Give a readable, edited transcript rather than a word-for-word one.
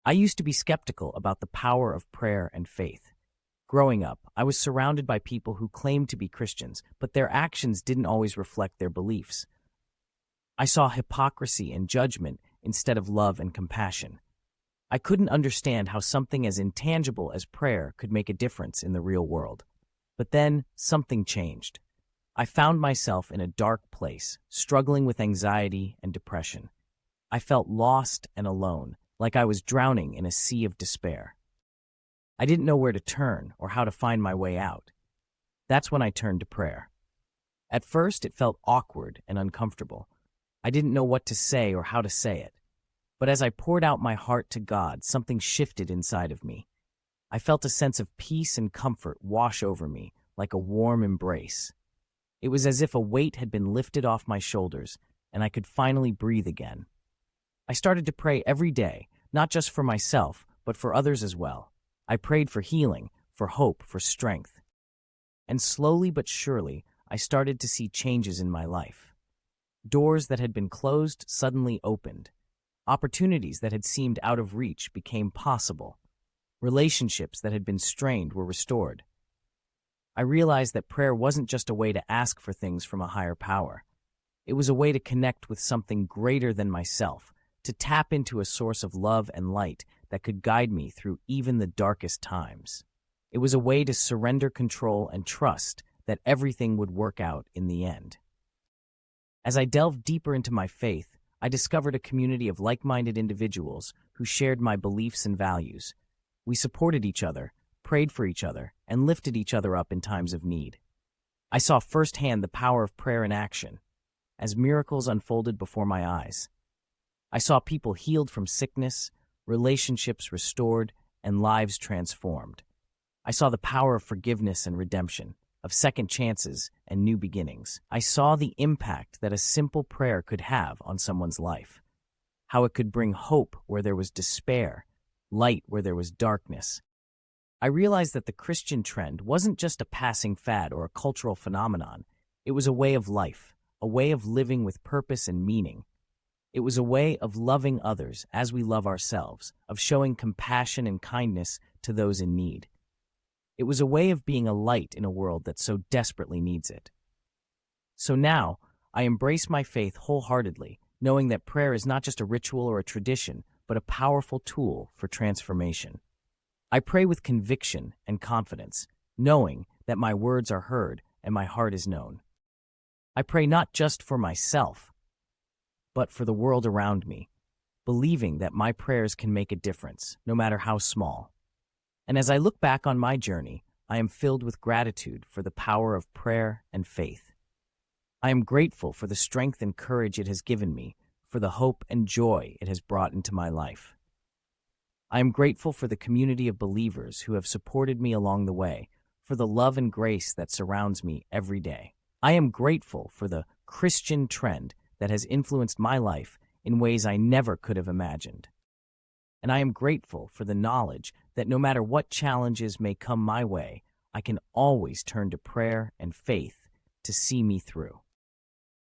I used to be skeptical about the power of prayer and faith. Growing up, I was surrounded by people who claimed to be Christians, but their actions didn't always reflect their beliefs. I saw hypocrisy and judgment instead of love and compassion. I couldn't understand how something as intangible as prayer could make a difference in the real world. But then, something changed. I found myself in a dark place, struggling with anxiety and depression. I felt lost and alone, like I was drowning in a sea of despair. I didn't know where to turn or how to find my way out. That's when I turned to prayer. At first, it felt awkward and uncomfortable. I didn't know what to say or how to say it. But as I poured out my heart to God, something shifted inside of me. I felt a sense of peace and comfort wash over me, like a warm embrace. It was as if a weight had been lifted off my shoulders, and I could finally breathe again. I started to pray every day, not just for myself, but for others as well. I prayed for healing, for hope, for strength. And slowly but surely, I started to see changes in my life. Doors that had been closed suddenly opened. Opportunities that had seemed out of reach became possible. Relationships that had been strained were restored. I realized that prayer wasn't just a way to ask for things from a higher power. It was a way to connect with something greater than myself, to tap into a source of love and light that could guide me through even the darkest times. It was a way to surrender control and trust that everything would work out in the end. As I delved deeper into my faith, I discovered a community of like-minded individuals who shared my beliefs and values. We supported each other, prayed for each other, and lifted each other up in times of need. I saw firsthand the power of prayer in action, as miracles unfolded before my eyes. I saw people healed from sickness, relationships restored, and lives transformed. I saw the power of forgiveness and redemption, of second chances and new beginnings. I saw the impact that a simple prayer could have on someone's life, how it could bring hope where there was despair, light where there was darkness. I realized that the Christian trend wasn't just a passing fad or a cultural phenomenon. It was a way of life, a way of living with purpose and meaning. It was a way of loving others as we love ourselves, of showing compassion and kindness to those in need. It was a way of being a light in a world that so desperately needs it. So now, I embrace my faith wholeheartedly, knowing that prayer is not just a ritual or a tradition, but a powerful tool for transformation. I pray with conviction and confidence, knowing that my words are heard and my heart is known. I pray not just for myself, but for the world around me, believing that my prayers can make a difference, no matter how small. And as I look back on my journey, I am filled with gratitude for the power of prayer and faith. I am grateful for the strength and courage it has given me, for the hope and joy it has brought into my life. I am grateful for the community of believers who have supported me along the way, for the love and grace that surrounds me every day. I am grateful for the Christian trend that has influenced my life in ways I never could have imagined. And I am grateful for the knowledge that no matter what challenges may come my way, I can always turn to prayer and faith to see me through.